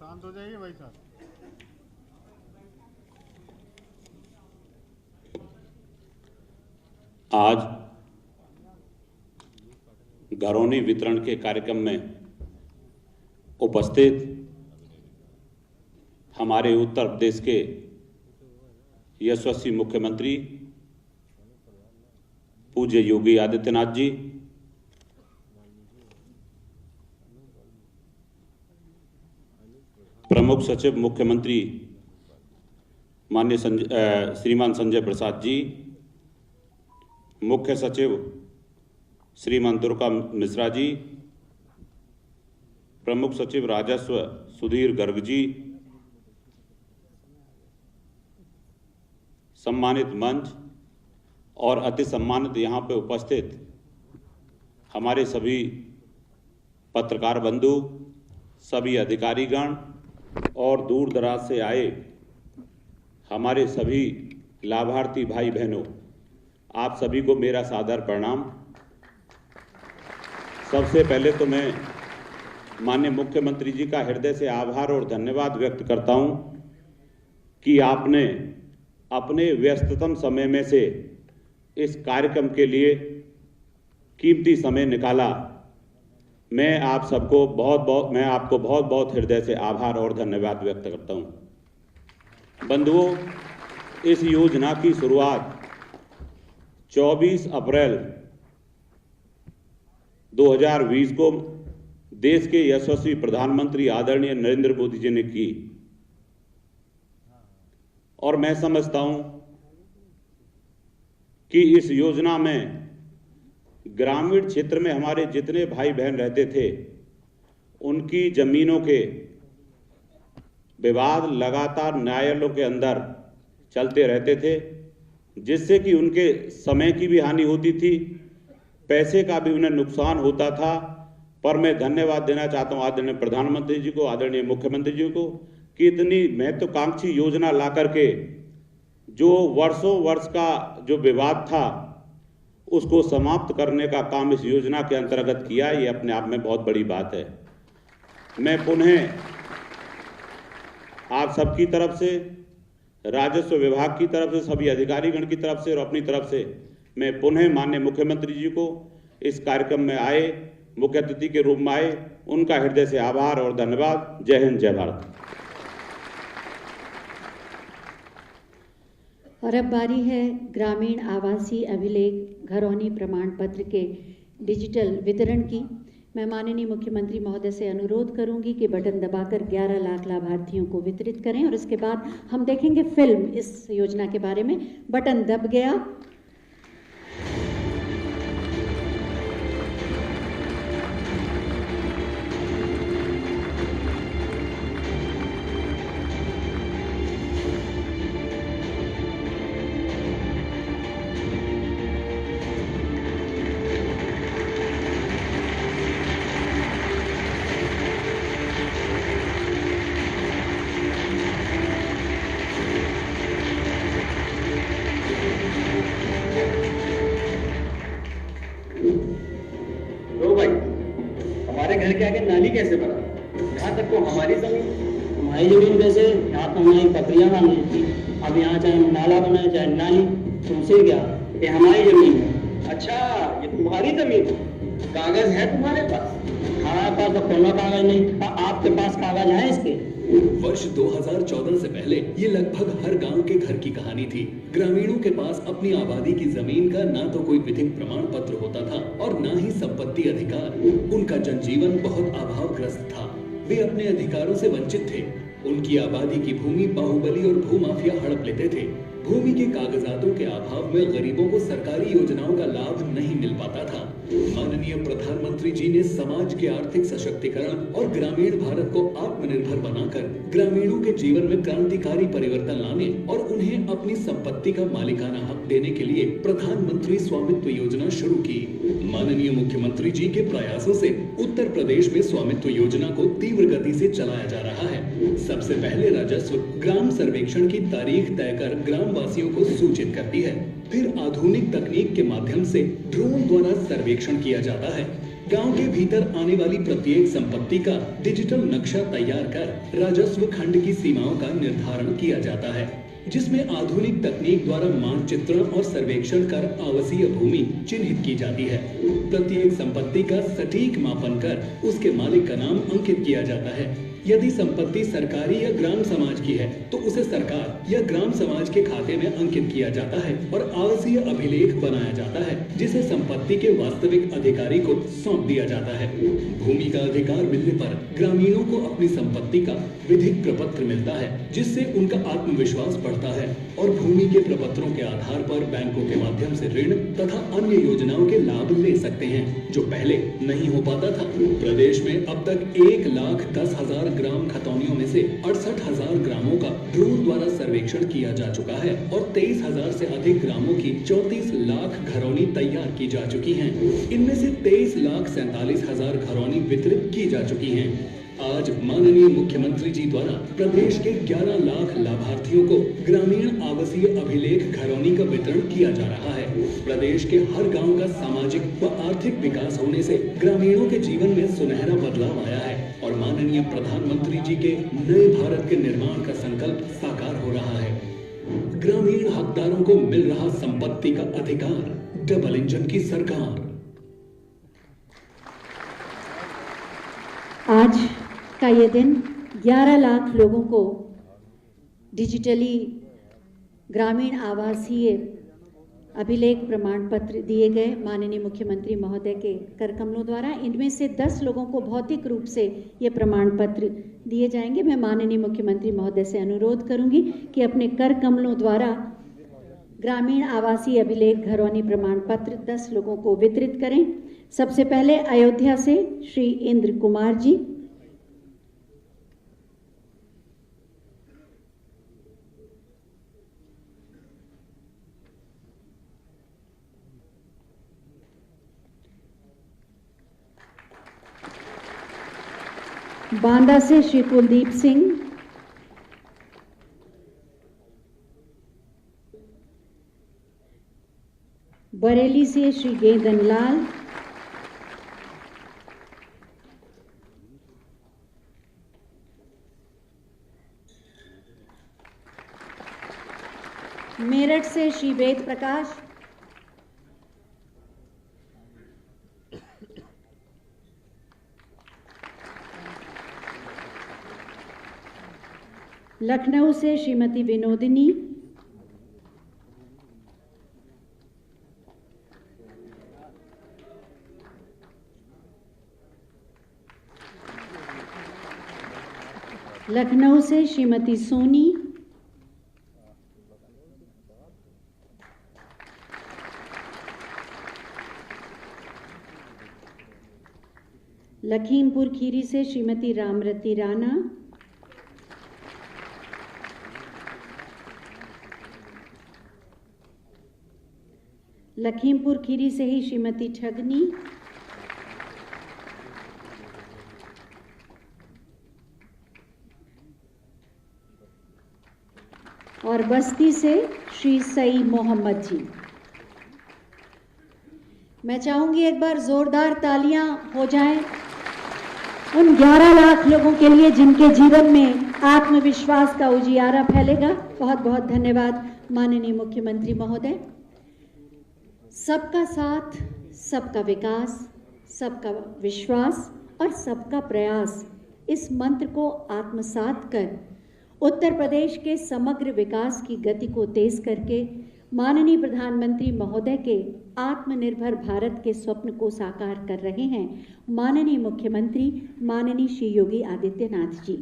शांत हो जाइए भाई साहब। आज घरौनी वितरण के कार्यक्रम में उपस्थित हमारे उत्तर प्रदेश के यशस्वी मुख्यमंत्री पूज्य योगी आदित्यनाथ जी, प्रमुख सचिव मुख्यमंत्री माननीय श्रीमान संजय प्रसाद जी, मुख्य सचिव श्रीमान दुर्गा मिश्रा जी, प्रमुख सचिव राजस्व सुधीर गर्ग जी, सम्मानित मंच और अति सम्मानित यहाँ पे उपस्थित हमारे सभी पत्रकार बंधु, सभी अधिकारीगण और दूर दराज से आए हमारे सभी लाभार्थी भाई बहनों, आप सभी को मेरा सादर प्रणाम। सबसे पहले तो मैं माननीय मुख्यमंत्री जी का हृदय से आभार और धन्यवाद व्यक्त करता हूं कि आपने अपने व्यस्ततम समय में से इस कार्यक्रम के लिए कीमती समय निकाला। मैं आपको बहुत बहुत हृदय से आभार और धन्यवाद व्यक्त करता हूं। बंधुओं, इस योजना की शुरुआत 24 अप्रैल 2020 को देश के यशस्वी प्रधानमंत्री आदरणीय नरेंद्र मोदी जी ने की और मैं समझता हूं कि इस योजना में ग्रामीण क्षेत्र में हमारे जितने भाई बहन रहते थे उनकी जमीनों के विवाद लगातार न्यायालयों के अंदर चलते रहते थे, जिससे कि उनके समय की भी हानि होती थी, पैसे का भी उन्हें नुकसान होता था। पर मैं धन्यवाद देना चाहता हूं आदरणीय प्रधानमंत्री जी को, आदरणीय मुख्यमंत्री जी को कि इतनी महत्वाकांक्षी योजना ला करके जो वर्षों वर्ष का जो विवाद था उसको समाप्त करने का काम इस योजना के अंतर्गत किया। ये अपने आप में बहुत बड़ी बात है। मैं पुनः आप सबकी तरफ से, राजस्व विभाग की तरफ से, सभी अधिकारीगण की तरफ से और अपनी तरफ से मैं पुनः माननीय मुख्यमंत्री जी को इस कार्यक्रम में आए, मुख्य अतिथि के रूप में आए, उनका हृदय से आभार और धन्यवाद। जय हिंद, जय भारत। और अब बारी है ग्रामीण आवासीय अभिलेख घरौनी प्रमाण पत्र के डिजिटल वितरण की। मैं माननीय मुख्यमंत्री महोदय से अनुरोध करूंगी कि बटन दबाकर 11 लाख लाभार्थियों को वितरित करें और उसके बाद हम देखेंगे फिल्म इस योजना के बारे में। बटन दब गया। घर के आगे नाली कैसे बना? यहाँ तक तो हमारी जमीन वैसे यहाँ तो हमारी बकरियां बांधी थी। अब यहाँ चाहे नाला बनाए चाहे नाली, तुमसे क्या, ये हमारी जमीन है। अच्छा, ये तुम्हारी जमीन है? कागज है तुम्हारे पास? हमारे पास तो कोनो कागज नहीं। आपके पास कागज है इसके? वर्ष 2014 से पहले ये लगभग हर गांव के घर की कहानी थी। ग्रामीणों के पास अपनी आबादी की जमीन का ना तो कोई विधिक प्रमाण पत्र होता था और ना ही संपत्ति अधिकार। उनका जनजीवन बहुत अभावग्रस्त था। वे अपने अधिकारों से वंचित थे। उनकी आबादी की भूमि बाहुबली और भूमाफिया हड़प लेते थे। भूमि के कागजातों के अभाव में गरीबों को सरकारी योजनाओं का लाभ नहीं मिल पाता था। माननीय प्रधानमंत्री जी ने समाज के आर्थिक सशक्तिकरण और ग्रामीण भारत को आत्मनिर्भर बनाकर ग्रामीणों के जीवन में क्रांतिकारी परिवर्तन लाने और उन्हें अपनी संपत्ति का मालिकाना हक देने के लिए प्रधानमंत्री स्वामित्व योजना शुरू की। माननीय मुख्यमंत्री जी के प्रयासों से उत्तर प्रदेश में स्वामित्व योजना को तीव्र गति से चलाया जा रहा है। सबसे पहले राजस्व ग्राम सर्वेक्षण की तारीख तय कर ग्राम वासियों को सूचित करती है। फिर आधुनिक तकनीक के माध्यम से ड्रोन द्वारा सर्वेक्षण किया जाता है। गांव के भीतर आने वाली प्रत्येक संपत्ति का डिजिटल नक्शा तैयार कर राजस्व खंड की सीमाओं का निर्धारण किया जाता है, जिसमें आधुनिक तकनीक द्वारा मानचित्रण और सर्वेक्षण कर आवासीय भूमि चिन्हित की जाती है। प्रत्येक संपत्ति का सटीक मापन कर उसके मालिक का नाम अंकित किया जाता है। यदि संपत्ति सरकारी या ग्राम समाज की है तो उसे सरकार या ग्राम समाज के खाते में अंकित किया जाता है और आवासीय अभिलेख बनाया जाता है, जिसे संपत्ति के वास्तविक अधिकारी को सौंप दिया जाता है। भूमि का अधिकार मिलने पर ग्रामीणों को अपनी संपत्ति का विधिक प्रपत्र मिलता है, जिससे उनका आत्मविश्वास बढ़ता है और भूमि के प्रपत्रों के आधार पर बैंकों के माध्यम से ऋण तथा अन्य योजनाओं के लाभ ले सकते हैं, जो पहले नहीं हो पाता था। प्रदेश में अब तक 1,10,000 ग्राम खतौनियों में से 68,000 ग्रामों का ड्रोन द्वारा सर्वेक्षण किया जा चुका है और 23,000 से अधिक ग्रामों की 34 लाख घरौनी तैयार की जा चुकी हैं। इनमें से 23,47,000 घरौनी वितरित की जा चुकी हैं। आज माननीय मुख्यमंत्री जी द्वारा प्रदेश के 11 लाख लाभार्थियों को ग्रामीण आवासीय अभिलेख घरौनी का वितरण किया जा रहा है। प्रदेश के हर गांव का सामाजिक व आर्थिक विकास होने से ग्रामीणों के जीवन में सुनहरा बदलाव आया है और माननीय प्रधानमंत्री जी के नए भारत के निर्माण का संकल्प साकार हो रहा है। ग्रामीण हकदारों को मिल रहा संपत्ति का अधिकार। डबल इंजन की सरकार। आज का ये दिन 11 लाख लोगों को डिजिटली ग्रामीण आवासीय अभिलेख प्रमाण पत्र दिए गए माननीय मुख्यमंत्री महोदय के कर कमलों द्वारा। इनमें से 10 लोगों को भौतिक रूप से ये प्रमाण पत्र दिए जाएंगे। मैं माननीय मुख्यमंत्री महोदय से अनुरोध करूंगी कि अपने कर कमलों द्वारा ग्रामीण आवासीय अभिलेख घरौनी प्रमाण पत्र 10 लोगों को वितरित करें। सबसे पहले अयोध्या से श्री इंद्र कुमार जी। बांदा से श्री कुलदीप सिंह। बरेली से श्री गेंदन लाल। मेरठ से श्री वेद प्रकाश। लखनऊ से श्रीमती विनोदिनी। लखनऊ से श्रीमती सोनी। लखीमपुर खीरी से श्रीमती रामरती राणा। लखीमपुर खीरी से ही श्रीमती ठगनी। और बस्ती से श्री सई मोहम्मद जी। मैं चाहूंगी एक बार जोरदार तालियां हो जाएं उन 11 लाख लोगों के लिए जिनके जीवन में आत्मविश्वास का उजियारा फैलेगा। बहुत बहुत धन्यवाद माननीय मुख्यमंत्री महोदय। सबका साथ, सबका विकास, सबका विश्वास और सबका प्रयास, इस मंत्र को आत्मसात कर उत्तर प्रदेश के समग्र विकास की गति को तेज करके माननीय प्रधानमंत्री महोदय के आत्मनिर्भर भारत के स्वप्न को साकार कर रहे हैं माननीय मुख्यमंत्री माननीय श्री योगी आदित्यनाथ जी।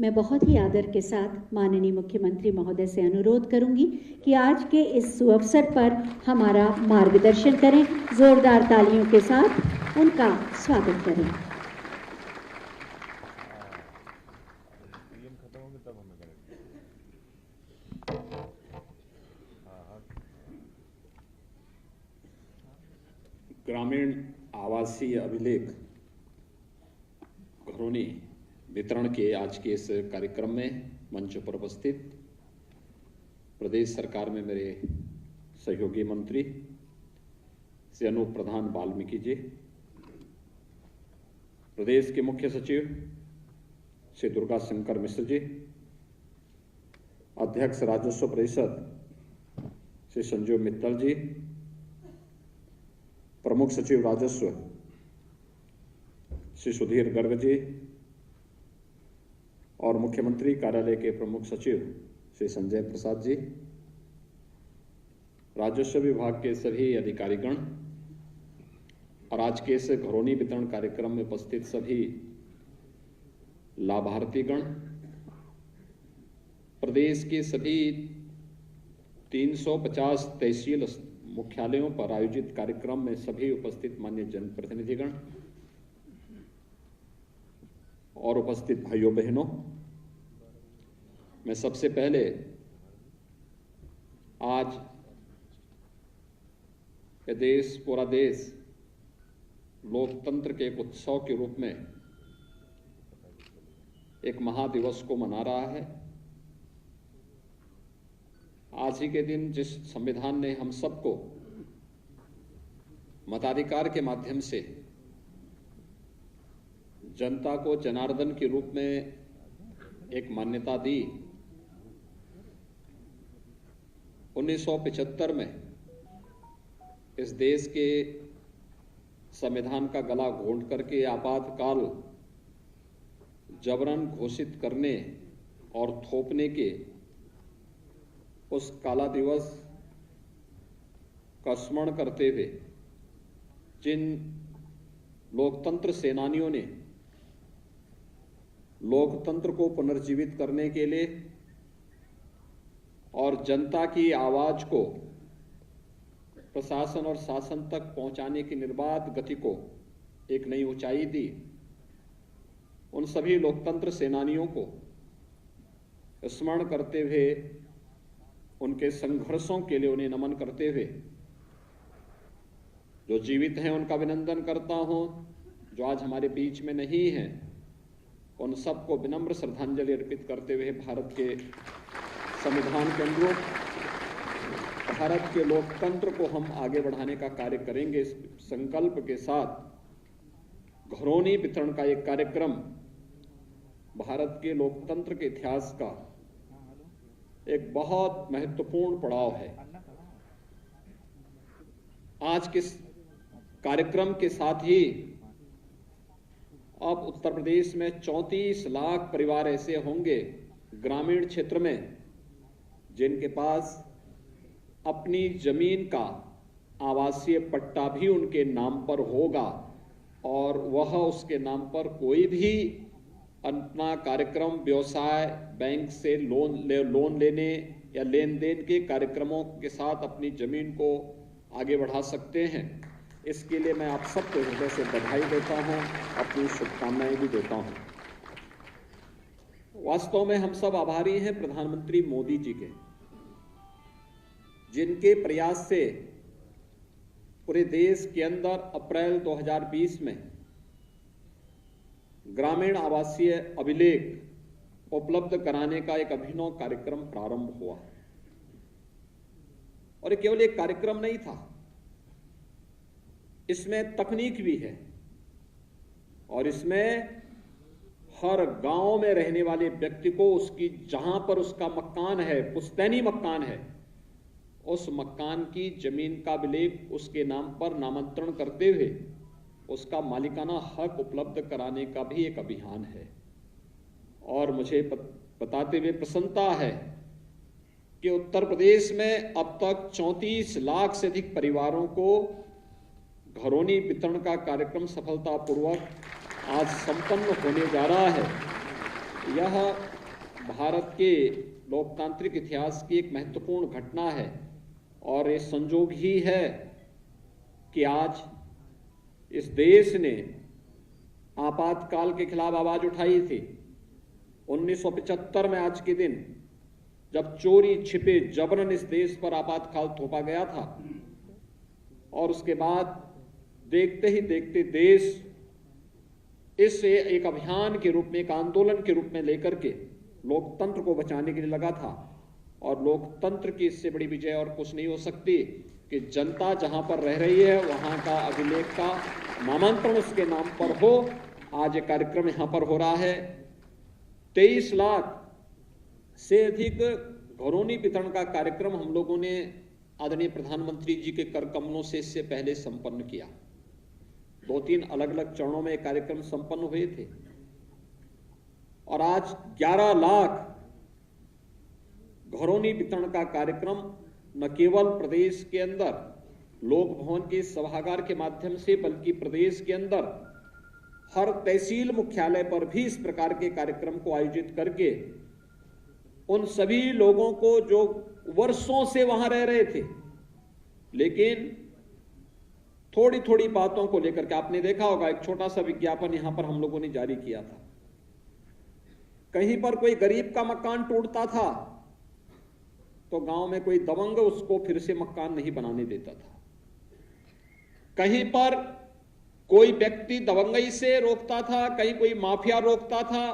मैं बहुत ही आदर के साथ माननीय मुख्यमंत्री महोदय से अनुरोध करूंगी कि आज के इस सुअवसर पर हमारा मार्गदर्शन करें। जोरदार तालियों के साथ उनका स्वागत करें। ग्रामीण आवासीय अभिलेख घरौनी वितरण के आज के इस कार्यक्रम में मंच पर उपस्थित प्रदेश सरकार में मेरे सहयोगी मंत्री श्री अनूप प्रधान वाल्मीकि जी, प्रदेश के मुख्य सचिव श्री दुर्गा शंकर मिश्र जी, अध्यक्ष राजस्व परिषद श्री संजीव मित्तल जी, प्रमुख सचिव राजस्व श्री सुधीर गर्ग जी और मुख्यमंत्री कार्यालय के प्रमुख सचिव श्री संजय प्रसाद जी, राजस्व विभाग के सभी अधिकारीगण और आज के इस घरौनी वितरण कार्यक्रम में उपस्थित सभी लाभार्थीगण, प्रदेश के सभी 350 तहसील मुख्यालयों पर आयोजित कार्यक्रम में सभी उपस्थित मान्य जनप्रतिनिधिगण और उपस्थित भाइयों बहनों, मैं सबसे पहले आज ये पूरा देश लोकतंत्र के एक उत्सव के रूप में एक महादिवस को मना रहा है। आज ही के दिन जिस संविधान ने हम सबको मताधिकार के माध्यम से जनता को जनार्दन के रूप में एक मान्यता दी, 1975 में इस देश के संविधान का गला घोंट करके आपातकाल जबरन घोषित करने और थोपने के उस काला दिवस का स्मरण करते हुए जिन लोकतंत्र सेनानियों ने लोकतंत्र को पुनर्जीवित करने के लिए और जनता की आवाज को प्रशासन और शासन तक पहुंचाने की निर्बाध गति को एक नई ऊंचाई दी, उन सभी लोकतंत्र सेनानियों को स्मरण करते हुए उनके संघर्षों के लिए उन्हें नमन करते हुए जो जीवित हैं उनका अभिनंदन करता हूं, जो आज हमारे बीच में नहीं हैं उन सबको विनम्र श्रद्धांजलि अर्पित करते हुए भारत के संविधान के अनुरूप भारत के लोकतंत्र को हम आगे बढ़ाने का कार्य करेंगे। इस संकल्प के साथ घरौनी वितरण का एक कार्यक्रम भारत के लोकतंत्र के इतिहास का एक बहुत महत्वपूर्ण पड़ाव है। आज के कार्यक्रम के साथ ही अब उत्तर प्रदेश में 34 लाख परिवार ऐसे होंगे ग्रामीण क्षेत्र में जिनके पास अपनी जमीन का आवासीय पट्टा भी उनके नाम पर होगा और वह उसके नाम पर कोई भी अपना कार्यक्रम, व्यवसाय, बैंक से लोन लेने या लेन देन के कार्यक्रमों के साथ अपनी जमीन को आगे बढ़ा सकते हैं। इसके लिए मैं आप सबको हृदय से बधाई देता हूं, अपनी शुभकामनाएं भी देता हूं। वास्तव में हम सब आभारी हैं प्रधानमंत्री मोदी जी के, जिनके प्रयास से पूरे देश के अंदर अप्रैल 2020 में ग्रामीण आवासीय अभिलेख उपलब्ध कराने का एक अभिनव कार्यक्रम प्रारंभ हुआ। और ये केवल एक कार्यक्रम नहीं था, इसमें तकनीक भी है और इसमें हर गांव में रहने वाले व्यक्ति को उसकी जहां पर उसका मकान है, पुश्तैनी मकान है, उस मकान की जमीन का अभिलेख उसके नाम पर नामांतरण करते हुए उसका मालिकाना हक उपलब्ध कराने का भी एक अभियान है। और मुझे बताते हुए प्रसन्नता है कि उत्तर प्रदेश में अब तक 34 लाख से अधिक परिवारों को घरौनी वितरण का कार्यक्रम सफलतापूर्वक आज संपन्न होने जा रहा है। यह भारत के लोकतांत्रिक इतिहास की एक महत्वपूर्ण घटना है और ये संजोग ही है कि आज इस देश ने आपातकाल के खिलाफ आवाज उठाई थी। 1975 में आज के दिन जब चोरी छिपे जबरन इस देश पर आपातकाल थोपा गया था और उसके बाद देखते ही देखते देश इसे एक अभियान के रूप में, एक आंदोलन के रूप में लेकर के लोकतंत्र को बचाने के लिए लगा था। और लोकतंत्र की इससे बड़ी विजय और कुछ नहीं हो सकती कि जनता जहां पर रह रही है वहां का अभिलेख का नामांतरण उसके नाम पर हो। आज ये कार्यक्रम यहां पर हो रहा है। 23 लाख से अधिक घरौनी वितरण का कार्यक्रम हम लोगों ने आदरणीय प्रधानमंत्री जी के कर कमलों से इससे पहले संपन्न किया। 2-3 अलग अलग चरणों में कार्यक्रम संपन्न हुए थे और आज 11 लाख घरौनी वितरण का कार्यक्रम न केवल प्रदेश के अंदर लोक भवन के सभागार के माध्यम से, बल्कि प्रदेश के अंदर हर तहसील मुख्यालय पर भी इस प्रकार के कार्यक्रम को आयोजित करके उन सभी लोगों को जो वर्षों से वहां रह रहे थे, लेकिन थोड़ी थोड़ी बातों को लेकर के, आपने देखा होगा एक छोटा सा विज्ञापन यहां पर हम लोगों ने जारी किया था। कहीं पर कोई गरीब का मकान टूटता था तो गांव में कोई दबंग उसको फिर से मकान नहीं बनाने देता था। कहीं पर कोई व्यक्ति दबंगई से रोकता था, कहीं कोई माफिया रोकता था,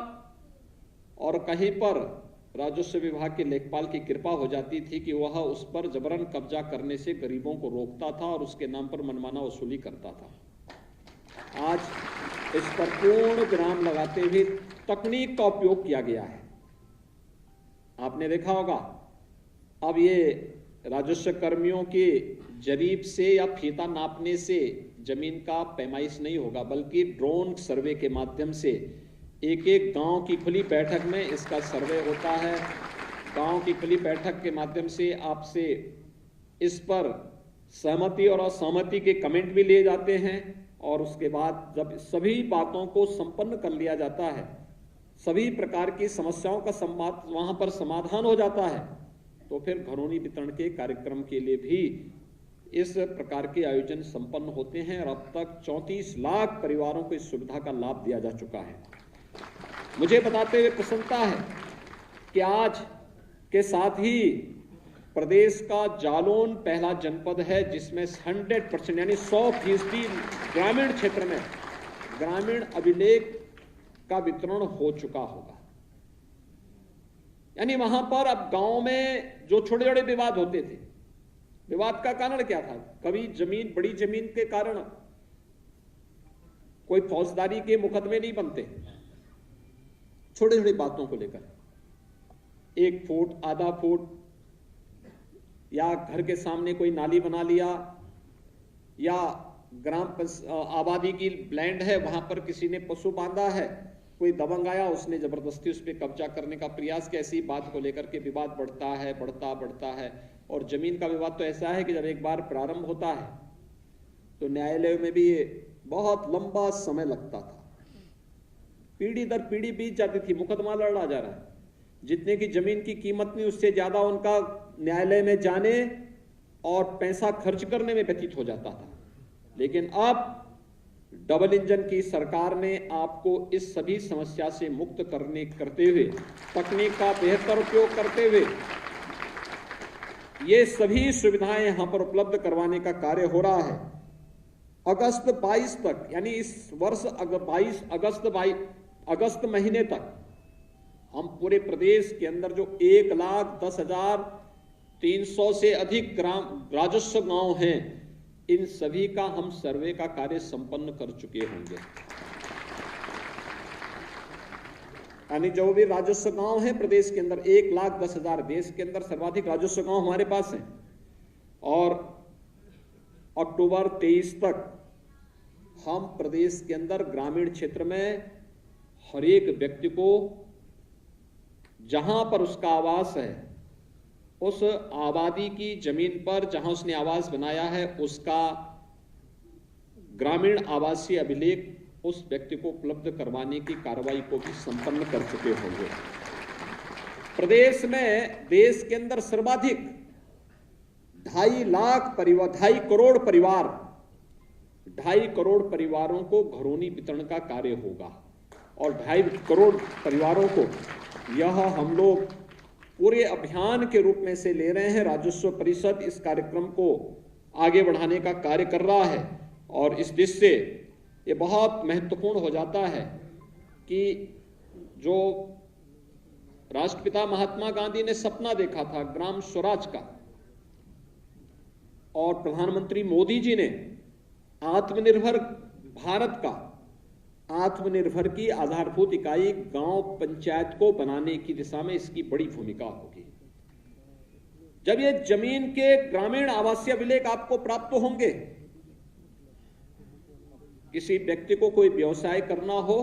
और कहीं पर राजस्व विभाग के लेखपाल की कृपा हो जाती थी कि वह उस पर जबरन कब्जा करने से गरीबों को रोकता था और उसके नाम पर मनमाना वसूली करता था। आज इस पर पूर्ण विराम लगाते हुए तकनीक का उपयोग किया गया है। आपने देखा होगा अब ये राजस्व कर्मियों के जरीब से या फीता नापने से जमीन का पैमाइश नहीं होगा, बल्कि ड्रोन सर्वे के माध्यम से एक एक गांव की खुली बैठक में इसका सर्वे होता है। गांव की खुली बैठक के माध्यम से आपसे इस पर सहमति और असहमति के कमेंट भी लिए जाते हैं, और उसके बाद जब सभी बातों को संपन्न कर लिया जाता है, सभी प्रकार की समस्याओं का वहां पर समाधान हो जाता है, तो फिर घरौनी वितरण के कार्यक्रम के लिए भी इस प्रकार के आयोजन संपन्न होते हैं और अब तक 34 लाख परिवारों को इस सुविधा का लाभ दिया जा चुका है। मुझे बताते हुए प्रसन्नता है कि आज के साथ ही प्रदेश का जालौन पहला जनपद है जिसमें 100% यानी 100% ग्रामीण क्षेत्र में ग्रामीण अभिलेख का वितरण हो चुका होगा। यानी वहां पर अब गांव में जो छोटे छोटे विवाद होते थे, विवाद का कारण क्या था? कभी जमीन, बड़ी जमीन के कारण कोई फौजदारी के मुकदमे नहीं बनते, छोटी छोटी बातों को लेकर 1 फुट, आधा फुट, या घर के सामने कोई नाली बना लिया, या आबादी की लैंड है वहां पर किसी ने पशु बांधा है, कोई दबंग आया उसने जबरदस्ती उस पर कब्जा करने का प्रयास किया। ऐसी बात को लेकर के विवाद बढ़ता है और जमीन का विवाद तो ऐसा है कि जब एक बार प्रारंभ होता है तो न्यायालय में भी ये बहुत लंबा समय लगता था, पीढ़ी दर पीढ़ी बीत जाती थी, मुकदमा लड़ा जा रहा है, जितने की जमीन की कीमत नहीं उससे ज्यादा उनका न्यायालय में जाने और पैसा खर्च करने में व्यतीत हो जाता था। लेकिन अब डबल इंजन की सरकार ने आपको इस सभी समस्या से मुक्त करते हुए, तकनीक का बेहतर उपयोग करते हुए ये सभी सुविधाएं यहां पर उपलब्ध करवाने का कार्य हो रहा है। अगस्त 22 तक, यानी इस वर्ष 22 अगस्त महीने तक हम पूरे प्रदेश के अंदर जो 1,10,300 से अधिक राजस्व गांव हैं, इन सभी का हम सर्वे का कार्य संपन्न कर चुके होंगे। यानी जो भी राजस्व गांव है प्रदेश के अंदर 1,10,000, देश के अंदर सर्वाधिक राजस्व गांव हमारे पास हैं, और अक्टूबर 23 तक हम प्रदेश के अंदर ग्रामीण क्षेत्र में हर एक व्यक्ति को जहां पर उसका आवास है, उस आबादी की जमीन पर जहां उसने आवास बनाया है, उसका ग्रामीण आवासीय अभिलेख उस व्यक्ति को उपलब्ध करवाने की कार्रवाई को भी संपन्न कर चुके होंगे। प्रदेश में देश के अंदर सर्वाधिक 2.5 करोड़ परिवारों को घरौनी वितरण का कार्य होगा, और 2.5 करोड़ परिवारों को यह हम लोग पूरे अभियान के रूप में से ले रहे हैं। राजस्व परिषद इस कार्यक्रम को आगे बढ़ाने का कार्य कर रहा है, और इस दृष्टि से ये बहुत महत्वपूर्ण हो जाता है कि जो राष्ट्रपिता महात्मा गांधी ने सपना देखा था ग्राम स्वराज का, और प्रधानमंत्री मोदी जी ने आत्मनिर्भर भारत का, आत्मनिर्भर की आधारभूत इकाई गांव पंचायत को बनाने की दिशा में इसकी बड़ी भूमिका होगी। जब ये जमीन के ग्रामीण आवासीय अभिलेख आपको प्राप्त होंगे, किसी व्यक्ति को कोई व्यवसाय करना हो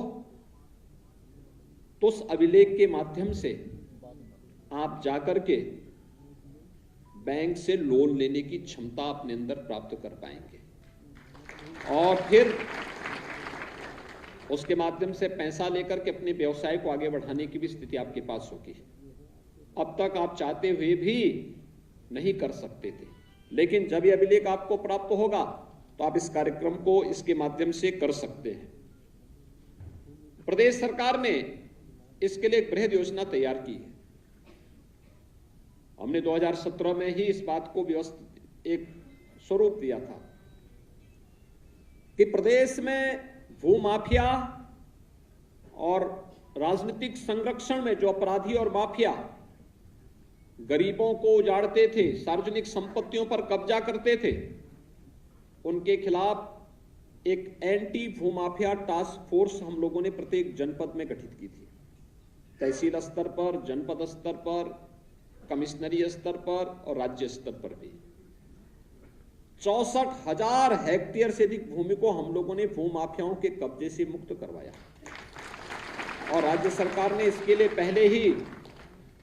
तो उस अभिलेख के माध्यम से आप जाकर के बैंक से लोन लेने की क्षमता अपने अंदर प्राप्त कर पाएंगे और फिर उसके माध्यम से पैसा लेकर के अपने व्यवसाय को आगे बढ़ाने की भी स्थिति आपके पास होगी। अब तक आप चाहते हुए भी नहीं कर सकते थे, लेकिन जब यह अभिलेख आपको प्राप्त होगा तो आप इस कार्यक्रम को इसके माध्यम से कर सकते हैं। प्रदेश सरकार ने इसके लिए एक बृहद योजना तैयार की है। हमने 2017 में ही इस बात को व्यवस्थित एक स्वरूप दिया था कि प्रदेश में भूमाफिया और राजनीतिक संरक्षण में जो अपराधी और माफिया गरीबों को उजाड़ते थे, सार्वजनिक संपत्तियों पर कब्जा करते थे, उनके खिलाफ एक एंटी भूमाफिया टास्क फोर्स हम लोगों ने प्रत्येक जनपद में गठित की थी। तहसील स्तर पर, जनपद स्तर पर, कमिश्नरी स्तर पर और राज्य स्तर पर भी 64,000 हेक्टेयर से अधिक भूमि को हम लोगों ने भूमाफियाओं के कब्जे से मुक्त करवाया और राज्य सरकार ने इसके लिए पहले ही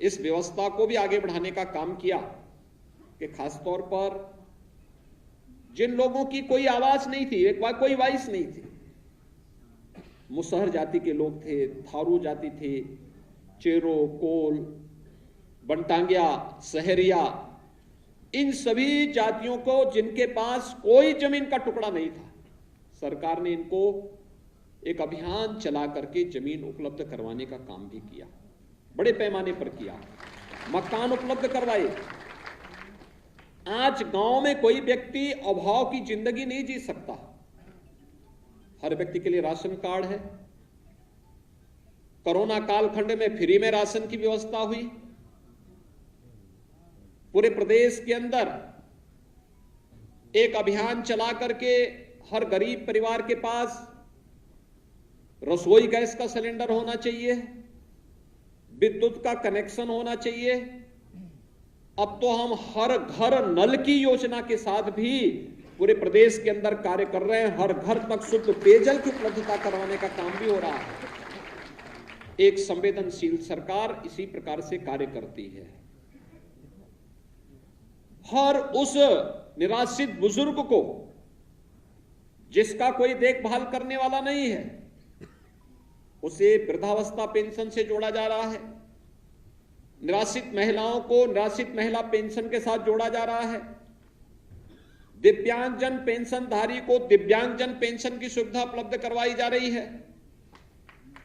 इस व्यवस्था को भी आगे बढ़ाने का काम किया कि खासतौर पर जिन लोगों की कोई आवाज नहीं थी, कोई वॉइस नहीं थी, मुसहर जाति के लोग थे, थारू जाति थे, चेरो, कोल, बनटांगिया, सहरिया, इन सभी जातियों को जिनके पास कोई जमीन का टुकड़ा नहीं था, सरकार ने इनको एक अभियान चला करके जमीन उपलब्ध करवाने का काम भी किया, बड़े पैमाने पर किया, मकान उपलब्ध करवाए। आज गांव में कोई व्यक्ति अभाव की जिंदगी नहीं जी सकता। हर व्यक्ति के लिए राशन कार्ड है। कोरोना कालखंड में फ्री में राशन की व्यवस्था हुई। पूरे प्रदेश के अंदर एक अभियान चला करके हर गरीब परिवार के पास रसोई गैस का सिलेंडर होना चाहिए, विद्युत का कनेक्शन होना चाहिए। अब तो हम हर घर नल की योजना के साथ भी पूरे प्रदेश के अंदर कार्य कर रहे हैं। हर घर तक शुद्ध पेयजल की उपलब्धता करवाने का काम भी हो रहा है। एक संवेदनशील सरकार इसी प्रकार से कार्य करती है। हर उस निराश्रित बुजुर्ग को जिसका कोई देखभाल करने वाला नहीं है, उसे वृद्धावस्था पेंशन से जोड़ा जा रहा है। निराश्रित महिलाओं को निराश्रित महिला पेंशन के साथ जोड़ा जा रहा है। दिव्यांगजन पेंशनधारी को दिव्यांगजन पेंशन की सुविधा उपलब्ध करवाई जा रही है।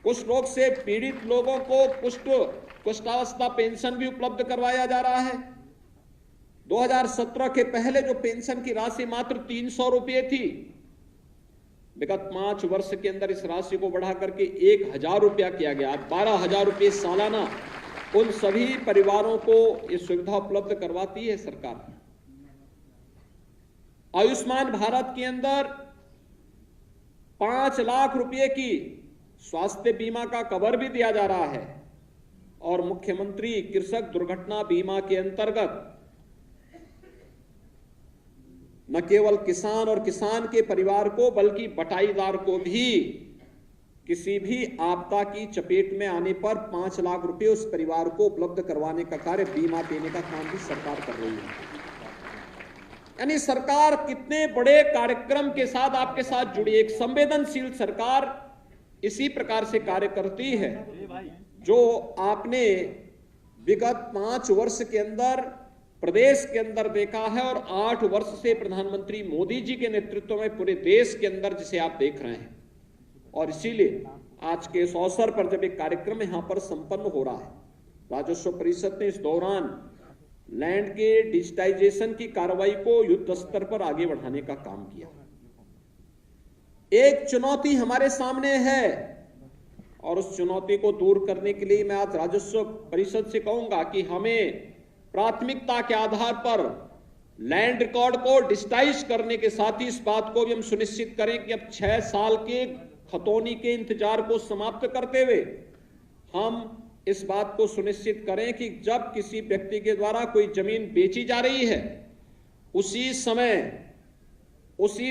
कुष्ठ रोग से पीड़ित लोगों को कुष्ठावस्था पेंशन भी उपलब्ध करवाया जा रहा है। 2017 के पहले जो पेंशन की राशि मात्र 300 रुपये थी, विगत 5 वर्ष के अंदर इस राशि को बढ़ा करके 1000 रुपया किया गया। 12,000 रुपये सालाना उन सभी परिवारों को ये सुविधा उपलब्ध करवाती है सरकार। आयुष्मान भारत के अंदर 5 लाख रुपए की स्वास्थ्य बीमा का कवर भी दिया जा रहा है और मुख्यमंत्री कृषक दुर्घटना बीमा के अंतर्गत न केवल किसान और किसान के परिवार को बल्कि बटाईदार को भी किसी भी आपदा की चपेट में आने पर 5 लाख रुपए उस परिवार को उपलब्ध करवाने का कार्य, बीमा देने का काम भी सरकार कर रही है। यानी सरकार कितने बड़े कार्यक्रम के साथ आपके साथ जुड़ी। एक संवेदनशील सरकार इसी प्रकार से कार्य करती है जो आपने विगत 5 वर्ष के अंदर प्रदेश के अंदर देखा है और 8 वर्ष से प्रधानमंत्री मोदी जी के नेतृत्व में पूरे देश के अंदर जिसे आप देख रहे हैं। और इसीलिए आज के इस अवसर पर जब एक कार्यक्रम यहां पर संपन्न हो रहा है, राजस्व परिषद ने इस दौरान लैंड के डिजिटाइजेशन की कार्रवाई को युद्ध स्तर पर आगे बढ़ाने का काम किया। एक चुनौती हमारे सामने है और उस चुनौती को दूर करने के लिए मैं आज राजस्व परिषद से कहूंगा कि हमें प्राथमिकता के आधार पर लैंड रिकॉर्ड को डिजिटाइज करने के साथ ही इस बात को भी हम सुनिश्चित करें कि अब 6 साल के खतौनी के इंतजार को समाप्त करते हुए हम इस बात को सुनिश्चित करें कि जब किसी व्यक्ति के द्वारा कोई जमीन बेची जा रही है, उसी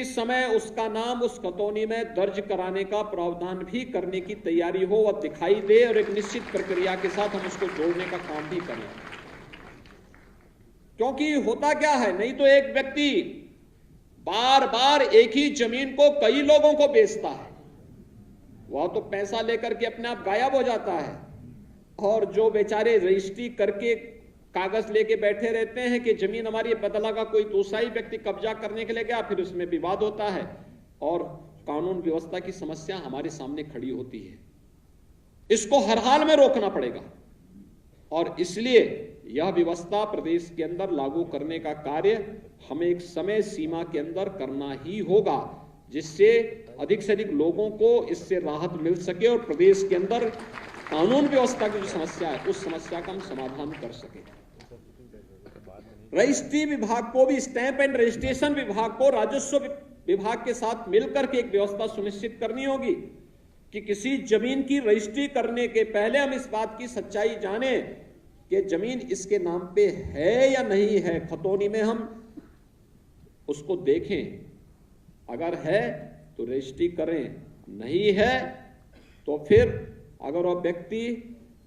समय उसका नाम उस खतौनी में दर्ज कराने का प्रावधान भी करने की तैयारी हो और दिखाई दे, और एक निश्चित प्रक्रिया के साथ हम उसको जोड़ने का काम भी करें। क्योंकि होता क्या है, नहीं तो एक व्यक्ति बार बार एक ही जमीन को कई लोगों को बेचता है, वह तो पैसा लेकर के अपने आप गायब हो जाता है, और जो बेचारे रजिस्ट्री करके कागज लेके बैठे रहते हैं कि जमीन हमारी बदला का कोई दूसरा ही व्यक्ति कब्जा करने के लिए गया, फिर उसमें विवाद होता है और कानून व्यवस्था की समस्या हमारे सामने खड़ी होती है। इसको हर हाल में रोकना पड़ेगा, और इसलिए यह व्यवस्था प्रदेश के अंदर लागू करने का कार्य हमें एक समय सीमा के अंदर करना ही होगा, जिससे अधिक से अधिक लोगों को इससे राहत मिल सके और प्रदेश के अंदर कानून व्यवस्था की जो समस्या है उस समस्या का हम समाधान कर सके। रजिस्ट्री विभाग को भी, स्टैंप एंड रजिस्ट्रेशन विभाग को राजस्व विभाग के साथ मिलकर के एक व्यवस्था सुनिश्चित करनी होगी कि किसी जमीन की रजिस्ट्री करने के पहले हम इस बात की सच्चाई जाने कि जमीन इसके नाम पे है या नहीं है। खतौनी में हम उसको देखें, अगर है तो रजिस्ट्री करें, नहीं है तो फिर अगर वह व्यक्ति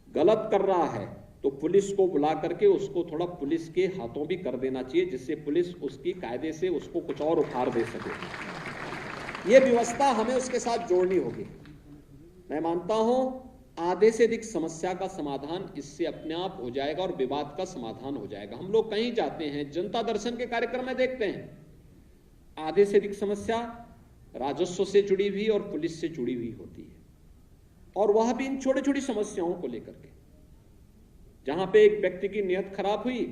गलत कर रहा है तो पुलिस को बुला करके उसको थोड़ा पुलिस के हाथों भी कर देना चाहिए, जिससे पुलिस उसकी कायदे से उसको कुछ और उखाड़ दे सके। यह व्यवस्था हमें उसके साथ जोड़नी होगी। मैं मानता हूं आधे से अधिक समस्या का समाधान इससे अपने आप हो जाएगा और विवाद का समाधान हो जाएगा। हम लोग कहीं जाते हैं, जनता दर्शन के कार्यक्रम में देखते हैं, आधे से अधिक समस्या राजस्व से जुड़ी हुई और पुलिस से जुड़ी हुई होती है, और वह भी इन छोटी छोटी समस्याओं को लेकर के। जहां पे एक व्यक्ति की नियत खराब हुई,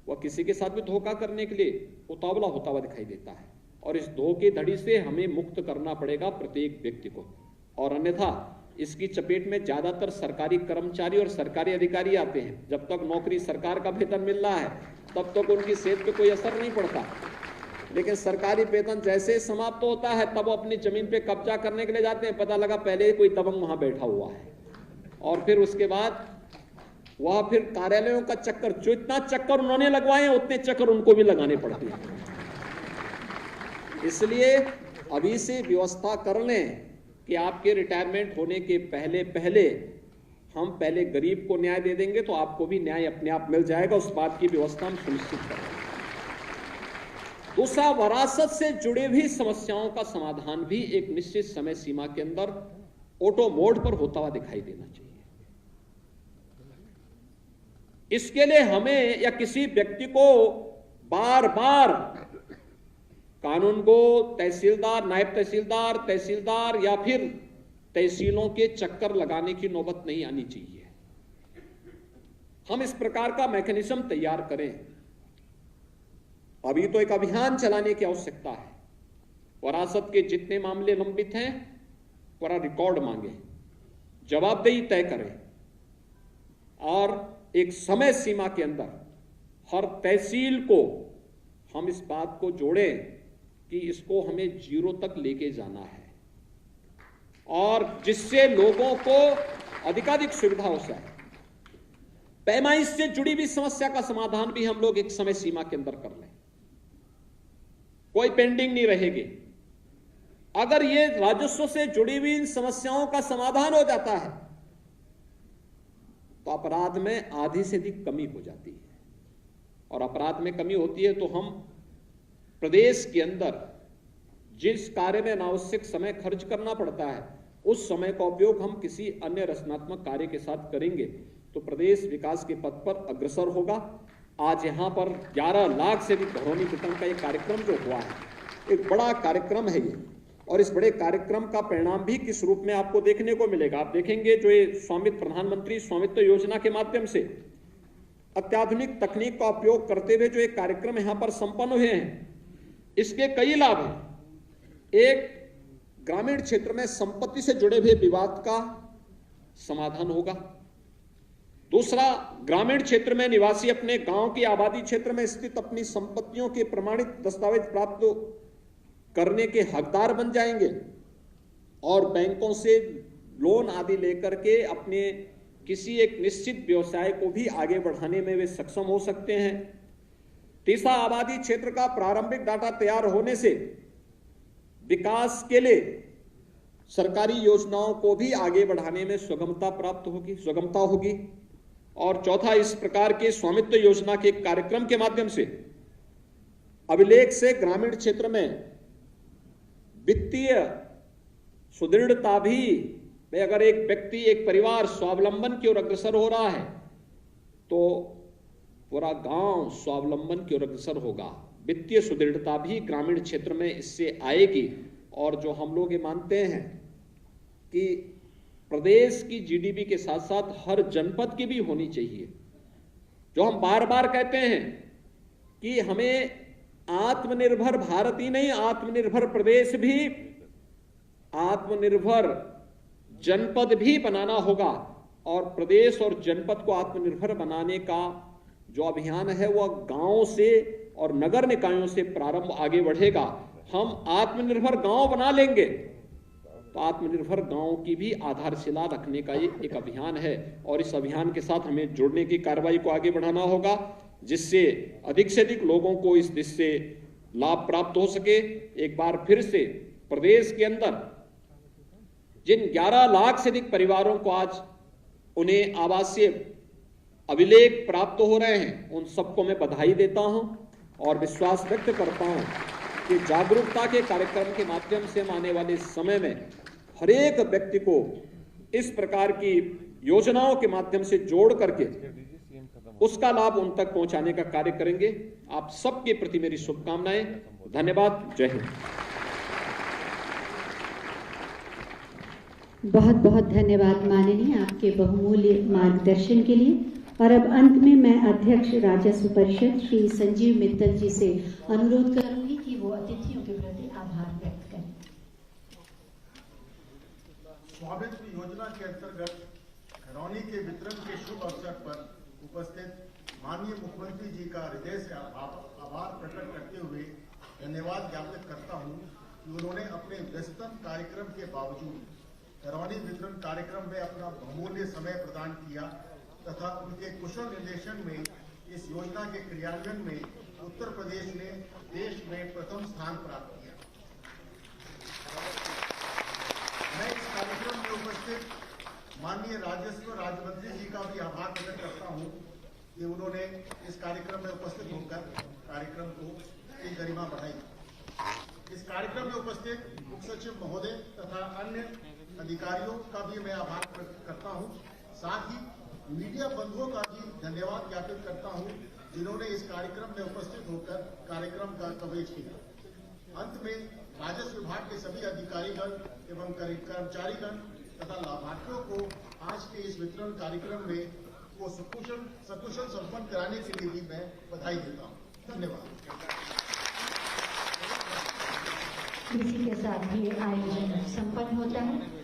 वह किसी के साथ भी धोखा करने के लिए उतावला होता हुआ दिखाई देता है, और इस धोखे धड़ी से हमें मुक्त करना पड़ेगा प्रत्येक व्यक्ति को, और अन्यथा इसकी चपेट में ज्यादातर सरकारी कर्मचारी और सरकारी अधिकारी आते हैं। जब तक नौकरी सरकार का वेतन मिल रहा है तब तक उनकी सेहत पे कोई असर नहीं पड़ता, लेकिन सरकारी वेतन जैसे समाप्त होता है तब वो अपनी जमीन पे कब्जा करने के लिए जाते हैं। पता लगा पहले कोई दबंग वहां बैठा हुआ है, और फिर उसके बाद वह फिर कार्यालयों का चक्कर, जो इतना चक्कर उन्होंने लगवाए हैं उतने चक्कर उनको भी लगाने पड़ते हैं। इसलिए अभी से व्यवस्था कर लें कि आपके रिटायरमेंट होने के पहले हम पहले गरीब को न्याय दे देंगे तो आपको भी न्याय अपने आप मिल जाएगा। उस बात की व्यवस्था हम सुनिश्चित करेंगे। दूसरा, वरासत से जुड़े हुई समस्याओं का समाधान भी एक निश्चित समय सीमा के अंदर ऑटो मोड पर होता हुआ दिखाई देना चाहिए। इसके लिए हमें या किसी व्यक्ति को बार बार कानून को तहसीलदार, नायब तहसीलदार, तहसीलदार या फिर तहसीलों के चक्कर लगाने की नौबत नहीं आनी चाहिए। हम इस प्रकार का मैकेनिज्म तैयार करें। अभी तो एक अभियान चलाने की आवश्यकता है। वरासत के जितने मामले लंबित हैं पूरा रिकॉर्ड मांगे, जवाबदेही तय करें, और एक समय सीमा के अंदर हर तहसील को हम इस बात को जोड़ें कि इसको हमें 0 तक लेके जाना है, और जिससे लोगों को अधिकाधिक सुविधा हो सके। पैमाइश से जुड़ी हुई समस्या का समाधान भी हम लोग एक समय सीमा के अंदर कर लें, कोई पेंडिंग नहीं रहेगी। अगर ये राजस्व से जुड़ी हुई इन समस्याओं का समाधान हो जाता है तो अपराध में आधी से अधिक कमी हो जाती है, और अपराध में कमी होती है तो हम प्रदेश के अंदर जिस कार्य में अनावश्यक समय खर्च करना पड़ता है उस समय का उपयोग हम किसी अन्य रचनात्मक कार्य के साथ करेंगे तो प्रदेश विकास के पथ पर अग्रसर होगा। आज यहां पर 11 लाख से अधिक घरौनी वितरण का एक कार्यक्रम जो हुआ है, एक बड़ा कार्यक्रम है ये, और इस बड़े कार्यक्रम का परिणाम भी किस रूप में आपको देखने को मिलेगा। आप देखेंगे जो ये स्वामित्व, प्रधानमंत्री स्वामित्व योजना के माध्यम से अत्याधुनिक तकनीक का उपयोग करते हुए जो एक कार्यक्रम यहां पर संपन्न हुए हैं, इसके कई लाभ हैं। एक, ग्रामीण क्षेत्र में संपत्ति से जुड़े हुए विवाद का समाधान होगा। दूसरा, ग्रामीण क्षेत्र में निवासी अपने गांव की आबादी क्षेत्र में स्थित अपनी संपत्तियों के प्रमाणित दस्तावेज प्राप्त करने के हकदार बन जाएंगे। और बैंकों से लोन आदि लेकर के अपने किसी एक निश्चित व्यवसाय को भी आगे बढ़ाने में वे सक्षम हो सकते हैं। तीसरा, आबादी क्षेत्र का प्रारंभिक डाटा तैयार होने से विकास के लिए सरकारी योजनाओं को भी आगे बढ़ाने में सुगमता होगी। और चौथा, इस प्रकार के स्वामित्व योजना के कार्यक्रम के माध्यम से अभिलेख से ग्रामीण क्षेत्र में वित्तीय सुदृढ़ता भी, अगर एक व्यक्ति, एक परिवार स्वावलंबन की ओर अग्रसर हो रहा है तो पूरा गांव स्वावलंबन की ओर अग्रसर होगा। वित्तीय सुदृढ़ता भी ग्रामीण क्षेत्र में इससे आएगी। और जो हम लोग ये मानते हैं कि प्रदेश की जीडीपी के साथ साथ हर जनपद की भी होनी चाहिए। जो हम बार बार कहते हैं कि हमें आत्मनिर्भर भारत ही नहीं, आत्मनिर्भर प्रदेश भी, आत्मनिर्भर जनपद भी बनाना होगा। और प्रदेश और जनपद को आत्मनिर्भर बनाने का जो अभियान है वह गांव से और नगर निकायों से प्रारंभ आगे बढ़ेगा। हम आत्मनिर्भर गांव बना लेंगे तो आत्मनिर्भर गांव की भी आधारशिला रखने का ये एक अभियान है। और इस अभियान के साथ हमें जुड़ने की कार्रवाई को आगे बढ़ाना होगा, जिससे अधिक से अधिक लोगों को इससे लाभ प्राप्त हो सके। एक बार फिर से प्रदेश के अंदर जिन 11 लाख से अधिक परिवारों को आज उन्हें आवासीय अभिलेख प्राप्त हो रहे हैं, उन सबको मैं बधाई देता हूं और विश्वास व्यक्त करता हूं कि जागरूकता के कार्यक्रम के माध्यम से आने वाले समय में हर एक व्यक्ति को इस प्रकार की योजनाओं के माध्यम से जोड़ करके उसका लाभ उन तक पहुंचाने का कार्य करेंगे। आप सबके प्रति मेरी शुभकामनाएं। धन्यवाद। जय हिंद। बहुत बहुत धन्यवाद माननीय, आपके बहुमूल्य मार्गदर्शन के लिए। और अब अंत में मैं अध्यक्ष राजस्व परिषद श्री संजीव मित्तल जी से अनुरोध करूंगी कि वो अतिथियों के प्रति आभार व्यक्त करें। स्वामित्व योजना के अंतर्गत घरौनी के वितरण के शुभ अवसर पर उपस्थित माननीय मुख्यमंत्री जी का हृदय से आभार प्रकट करते हुए धन्यवाद ज्ञापित करता हूं कि उन्होंने अपने व्यस्ततम कार्यक्रम के बावजूद घरौनी वितरण कार्यक्रम में अपना बहुमूल्य समय प्रदान किया तथा उनके कुशल निर्देशन में इस योजना के क्रियान्वयन में उत्तर प्रदेश ने देश में प्रथम स्थान प्राप्त किया। मैं इस कार्यक्रम में उपस्थित माननीय राजस्व राज्य मंत्री जी का भी आभार प्रकट करता हूं कि उन्होंने इस कार्यक्रम में उपस्थित होकर कार्यक्रम को की गरिमा बढ़ाई। इस कार्यक्रम में उपस्थित मुख्य सचिव महोदय तथा अन्य अधिकारियों का भी मैं आभार प्रकट करता हूं। साथ ही मीडिया बंधुओं का भी धन्यवाद ज्ञापित करता हूं जिन्होंने इस कार्यक्रम में उपस्थित होकर कार्यक्रम का कवरेज किया। अंत में राजस्व विभाग के सभी अधिकारीगण एवं कर्मचारीगण तथा लाभार्थियों को आज के इस वितरण कार्यक्रम में को सकुशल संपन्न कराने के लिए भी मैं बधाई देता हूं। धन्यवाद। इसी के साथ ये आयोजन संपन्न होता है।